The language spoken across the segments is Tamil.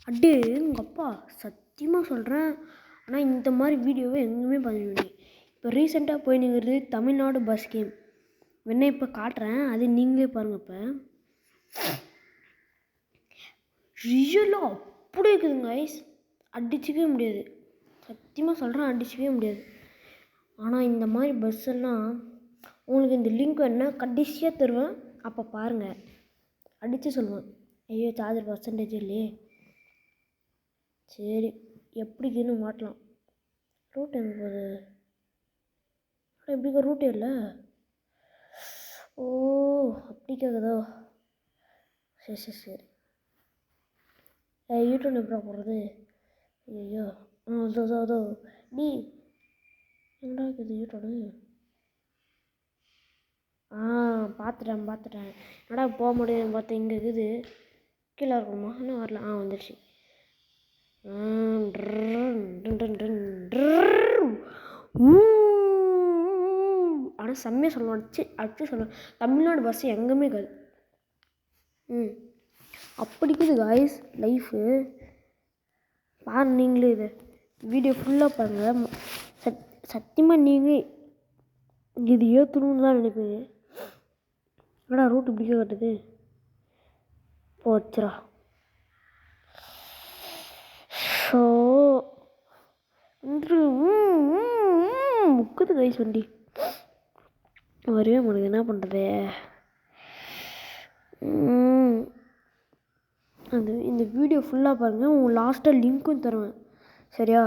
அடே எங்கள் அப்பா சத்தியமாக சொல்கிறேன். ஆனால் இந்த மாதிரி வீடியோவை எங்கேயுமே பார்த்துருக்கீங்க. இப்போ ரீசெண்டாக போயினுங்கிறது தமிழ்நாடு பஸ் கேம். வேணா இப்போ காட்டுறேன், அது நீங்களே பாருங்கள். இப்போ ரியலாக அப்படி இருக்குதுங்க ஐஸ், அடிச்சிக்கவே முடியாது. சத்தியமாக சொல்கிறேன், அடிச்சிக்கவே முடியாது. ஆனால் இந்த மாதிரி பஸ்ஸெல்லாம் உங்களுக்கு இந்த லிங்க் வேணா கடைசியாக தருவேன், அப்போ பாருங்கள். அடித்து சொல்லுவேன். ஐயோ சார்ஜர் பர்சன்டேஜ் இல்லையே. சரி எப்படிக்குன்னு மாட்டலாம். ரூட் எங்கே போகுது? எப்படிக்கா ரூட்டே இல்லை? ஓ அப்படி கேட்குதோ? சரி சரி சரி. யூடியூப் எப்படா போடுறது? ஐயோ அதோ நீ என்னடா இருக்குது யூடியூப்? பார்த்துட்டேன். என்னடா போக முடியும் பார்த்தேன். இங்கே இருக்குது, கீழே இருக்கணுமா? இன்னும் வரல. வந்துடுச்சு. ஆனால் செம்மையாக சொல்லணும், அடிச்சு சொல்லணும். தமிழ்நாடு பஸ் எங்கேயுமே இருக்காது. அப்படி இருக்குது காய்ஸ் லைஃபு. பாருங்க நீங்களே, இது வீடியோ ஃபுல்லாக பாருங்கள். சத்தியமாக நீங்களே இது ஏற்றணும்னு தான் நினைப்பீங்க. என்னடா ரூட் இப்படிக்கே கட்டுது? போச்சுரா. ஸோ முக்குது கைஸ் வண்டி வரவே முடியுது. என்ன பண்ணுறது? இந்த வீடியோ ஃபுல்லாக பாருங்கள். உங்கள் லாஸ்ட்டாக லிங்க்கும் தருவேன், சரியா?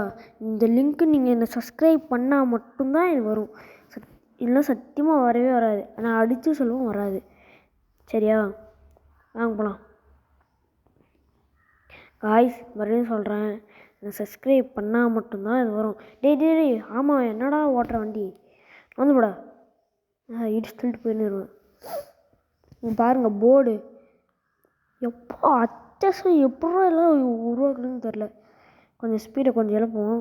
இந்த லிங்க்கு நீங்கள் என்னை சப்ஸ்கிரைப் பண்ணால் மட்டும்தான் இது வரும். இல்லைனா சத்தியமாக வரவே வராது. நான் அடித்து சொல்லவும் வராது, சரியா? வாங்க போகலாம். காய்ஸ் மறுபடியும் சொல்கிறேன், நான் சப்ஸ்கிரைப் பண்ணால் மட்டும்தான் இது வரும். டேய் ஆமாம், என்னடா ஓட்டுற வண்டி வந்து போடா. இடிச்சு தள்ளிட்டு போயிடுவேன். பாருங்கள் போர்டு எப்போ அச்சம் எப்படா எல்லாம் உருவாக்குதுன்னு தெரில. கொஞ்சம் ஸ்பீடை கொஞ்சம் இழப்போம்.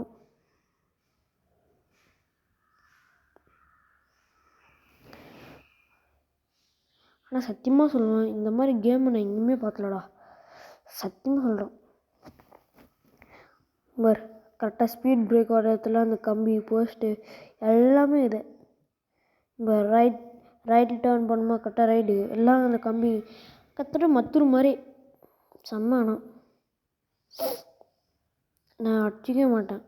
ஆனால் சத்தியமாக சொல்லுவேன், இந்த மாதிரி கேமை நான் எங்கேயுமே பார்த்தலடா. சத்தியமாக சொல்கிறேன். பர் கரெக்டாக ஸ்பீட் பிரேக் வர இடத்துல அந்த கம்பி போஸ்ட்டு எல்லாமே இது. இப்போ ரைட்டு டேர்ன் பண்ணுமா, கரெக்டாக ரைடு எல்லாம் அந்த கம்பி கற்றுட்டு மத்துரு மாதிரி செம்ம. ஆனால் நான் அடிச்சிக்கவே மாட்டேன்.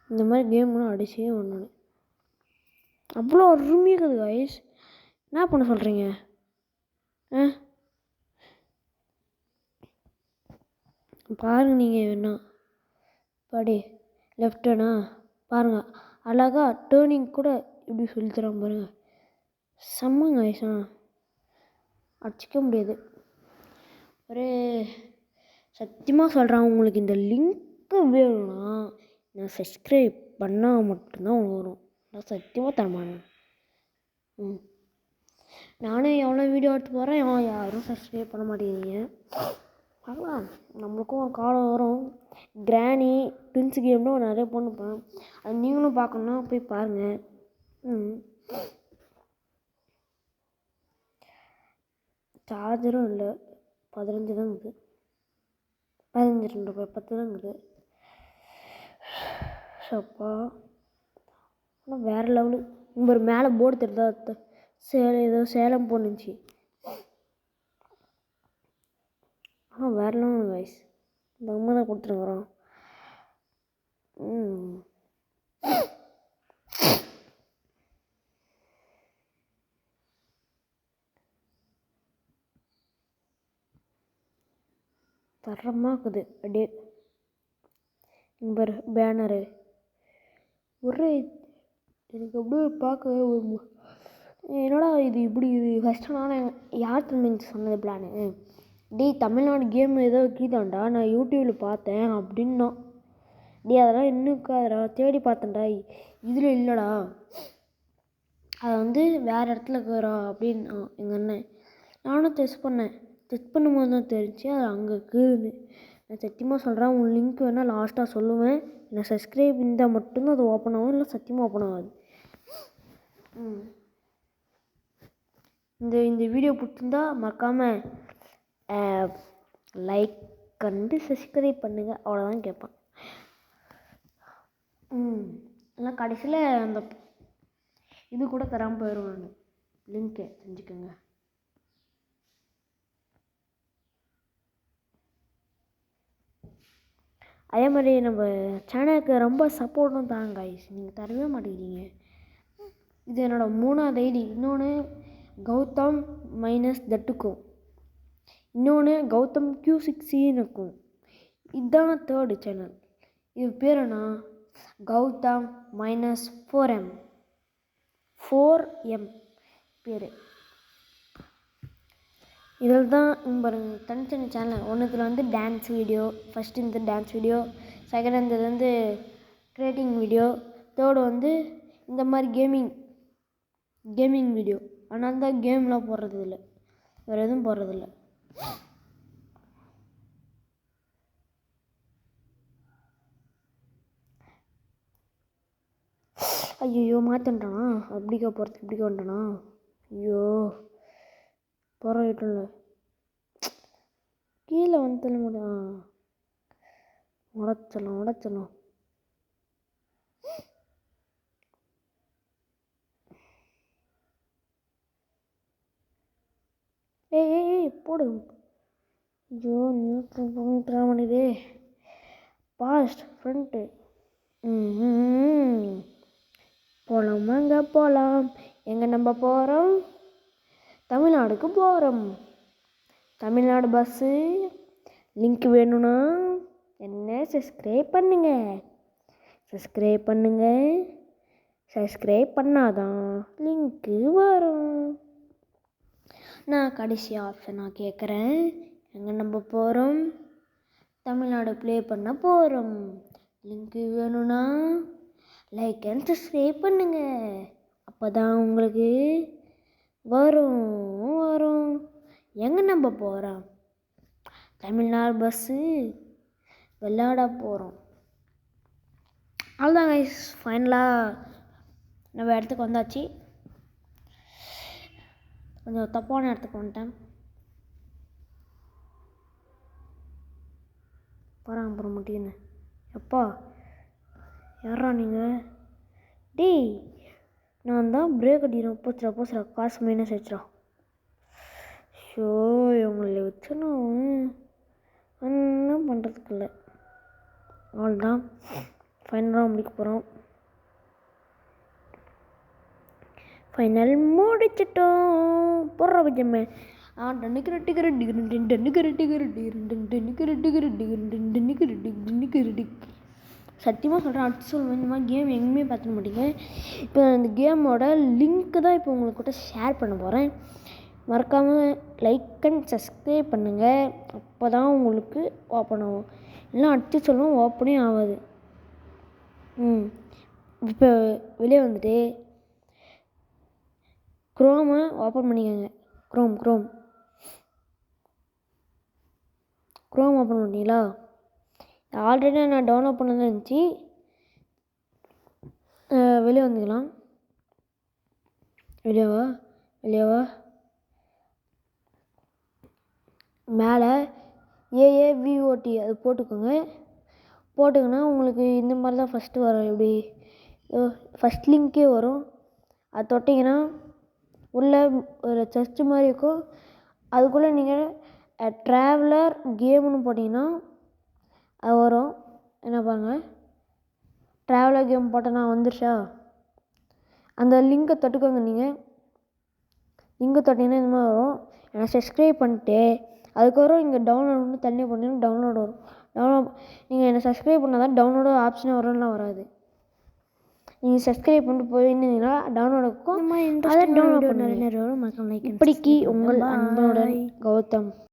இந்த மாதிரி கேம்லாம் அடிச்சே ஒன்று அவ்வளோ அருமையாக இருக்குது காய்ஸ். என்ன பண்ண சொல்கிறீங்க? பாருங்கள் நீங்கள் வேணா படி லெஃப்ட்டுனா பாருங்கள், அழகாக டேர்னிங் கூட இப்படி சொல்லித்தரோம் பாருங்கள். செம்மங்க காய்ஸ். அடிச்சிக்க முடியாது. ஒரே சத்தியமாக சொல்கிறேன், உங்களுக்கு இந்த லிங்க்கு வேணும்னா நான் சப்ஸ்கிரைப் பண்ணால் மட்டும்தான் உங்களுக்கு வரும். நான் சத்தியமாக தரமாட்டேன். நானும் எவ்வளோ வீடியோ எடுத்து போகிறேன், யாரும் சப்ஸ்கிரைப் பண்ண மாட்டேங்கிறீங்க. பார்க்கலாம், நம்மளுக்கும் காலம் வரும். கிராணி ட்வின்ஸ் கேம்னு நிறைய போட்டுப்பேன், அது நீங்களும் பார்க்கணுன்னா போய் பாருங்கள். சார்ஜரும் இல்லை, 15 தான் இருக்குது. 15 10 தான் இருக்குது. ஸோப்பா ஆனால் வேறு லெவலு. ஒரு மேலே போர்டு தெரியுதா, ஏதோ சேலம் போணுச்சு. ஆனால் வேறு லெவலு காய்ஸ். நம்ம தான் கொடுத்துருக்குறோம். தரமாக இருக்குது. அப்படியே இங்கே பேனரு ஒரு எனக்கு அப்படியே பார்க்க ஒரு என்னடா இது இப்படி இது ஃபஸ்ட்டு. நான் யார் தமிழ் சொன்னது பிளானு? தமிழ்நாடு கேம் ஏதோ கீதாண்டா, நான் யூடியூப்பில் பார்த்தேன் அப்படின்னா. அதெல்லாம் இன்னும் இருக்காதடா, தேடி பார்த்தேன்டா, இதில் இல்லைடா, அதை வந்து வேறு இடத்துல இருக்கிறா அப்படின்னு எங்கள் அண்ணன். நானும் டெஸ்ட் பண்ணும்போது தான் தெரிஞ்சு அது அங்கே இருக்குதுன்னு. நான் சத்தியமாக சொல்கிறேன், உன் லிங்க் வேணால் லாஸ்ட்டாக சொல்லுவேன். நான் சப்ஸ்கிரைப் இருந்தால் மட்டும்தான் அது ஓப்பன் ஆகும், இல்லை சத்தியமாக ஓப்பன் ஆகாது. இந்த வீடியோ பிடிச்சிருந்தா மறக்காமல் லைக், கண்டு சப்ஸ்கிரைப் பண்ணுங்கள், அவ்வளோதான் கேட்பேன். இல்லை கடைசியில் அந்த இது கூட தராமல் போயிடுவேன், நான் லிங்க்கு தெரிஞ்சுக்கோங்க. அதே மாதிரி நம்ம சேனலுக்கு ரொம்ப சப்போர்ட்டும் தாங்க கைஸ், நீங்கள் தரவே மாட்டேங்கிறீங்க. இது என்னோடய 3வது ஐடி. இன்னொன்று கௌதம் -தட்டுக்கும், இன்னொன்று கௌதம் Q6னுக்கும். இதுதான் 3rd சேனல். இது பேர் என்ன? கௌதம் -4M பேர். இதில் தான் பாருங்கள் தனித்தனி சேனல். ஒன்றுத்தில் வந்து டான்ஸ் வீடியோ, ஃபஸ்ட்டு இந்த டான்ஸ் வீடியோ, செகண்ட் வந்து கிரியேட்டிங் வீடியோ, தேர்டு வந்து இந்த மாதிரி கேமிங் வீடியோ. ஆனால் தான் கேம்லாம் போடுறதில்ல, வேறு எதுவும் போடுறதில்ல. ஐயோ மாற்றன்ட்டானா, அப்படிக்கா போகிறது இப்படிக்கா வந்துட்டானா. ஐயோ போகிற கீழே வந்து தள்ள முடியும். உடச்சலாம். ஏய் போடு. ஐயோ நியூட்ரல் பண்ணிதே. Past front. போகலாம். எங்கே நம்ம போகிறோம்? தமிழ்நாடுக்கு போகிறோம். தமிழ்நாடு பஸ்ஸு. லிங்க் வேணும்னா என்ன சப்ஸ்கிரைப் பண்ணாதான் லிங்க்கு வரும். நான் கடைசி ஆப்ஷனாக கேட்குறேன். எங்கே நம்ம போகிறோம்? தமிழ்நாடு ப்ளே பண்ண போகிறோம். லிங்க்கு வேணும்னா லைக் அண்ட் சப்ஸ்கிரைப் பண்ணுங்கள், அப்போ தான் உங்களுக்கு வரும். எங்கே நம்ம போகிறோம்? தமிழ்நாடு பஸ்ஸு விளையாட போகிறோம். அவ்வளோதான் கைஸ், ஃபைனலாக நம்ம இடத்துக்கு வந்தாச்சு. கொஞ்சம் தப்பான இடத்துக்கு வந்துட்டேன். போகிறாங்க முட்டின்னு. எப்பா யாரா நீங்கள்? டேய் நான் தான் பிரேக் அடிக்கிறேன். போச்சுரா காசு மைனஸ் ஆச்சுரா. ஷோ இவங்களை வச்சு நான் ஒன்றும் பண்ணுறதுக்கு இல்லை. அவ்வளோதான், ஃபைனலாக முடிக்க போகிறோம். ஃபைனல் முடிச்சிட்டோம். போடுற பட்சமே சத்தியமாக சொல்கிறேன், அடிச்சு சொல்லுவேன். இந்த மாதிரி கேம் எங்கேயுமே பார்த்துக்க மாட்டேங்க. இப்போ அந்த கேமோட லிங்க்கு தான் இப்போ உங்களுக்கு ஷேர் பண்ண போகிறேன். மறக்காமல் லைக் அண்ட் சப்ஸ்கிரைப் பண்ணுங்கள், அப்போ தான் உங்களுக்கு ஓப்பன் ஆகும். இல்லைனா அடிச்சு சொல்லுவோம், ஓப்பனே ஆகாது. இப்போ வெளியே வந்துட்டு க்ரோமை ஓப்பன் பண்ணிக்கோங்க. க்ரோம் ஓப்பன் பண்ணிங்களா? ஆல்ரெடி நான் டவுன்லோட் பண்ணதான் இருந்துச்சு. வெளியே வந்துக்கலாம். வெளியவா மேலே AAVOT அது போட்டுக்கோங்கன்னா உங்களுக்கு இந்த மாதிரி தான் ஃபஸ்ட்டு வரும். இப்படி ஃபஸ்ட் லிங்க்கே வரும். அது தொட்டிங்கன்னா உள்ளே ஒரு சர்ச் மாதிரி இருக்கும். அதுக்குள்ளே நீங்கள் ட்ராவலர் கேம்னு போட்டிங்கன்னா அது வரும். என்ன பாருங்கள், ட்ராவலர் கேம் போட்டோன்னா வந்துருச்சா? அந்த லிங்கை தொட்டுக்கோங்க. நீங்கள் லிங்கை தொட்டிங்கன்னா இந்த மாதிரி வரும். ஏன்னா சப்ஸ்கிரைப் பண்ணிட்டு அதுக்கப்புறம் இங்கே டவுன்லோடு தனியாக பண்ணிங்கன்னா டவுன்லோடு வரும். நீங்கள் என்னை சப்ஸ்கிரைப் பண்ணால் தான் டவுன்லோடு ஆப்ஷனே வரும்லாம் வராது. நீங்கள் சப்ஸ்கிரைப் பண்ணிட்டு போயிருந்தீங்கன்னா டவுன்லோட் இருக்கும். அதை டவுன்லோட் பண்ண. இப்படிக்கு உங்கள் அன்புடன் கௌதம்.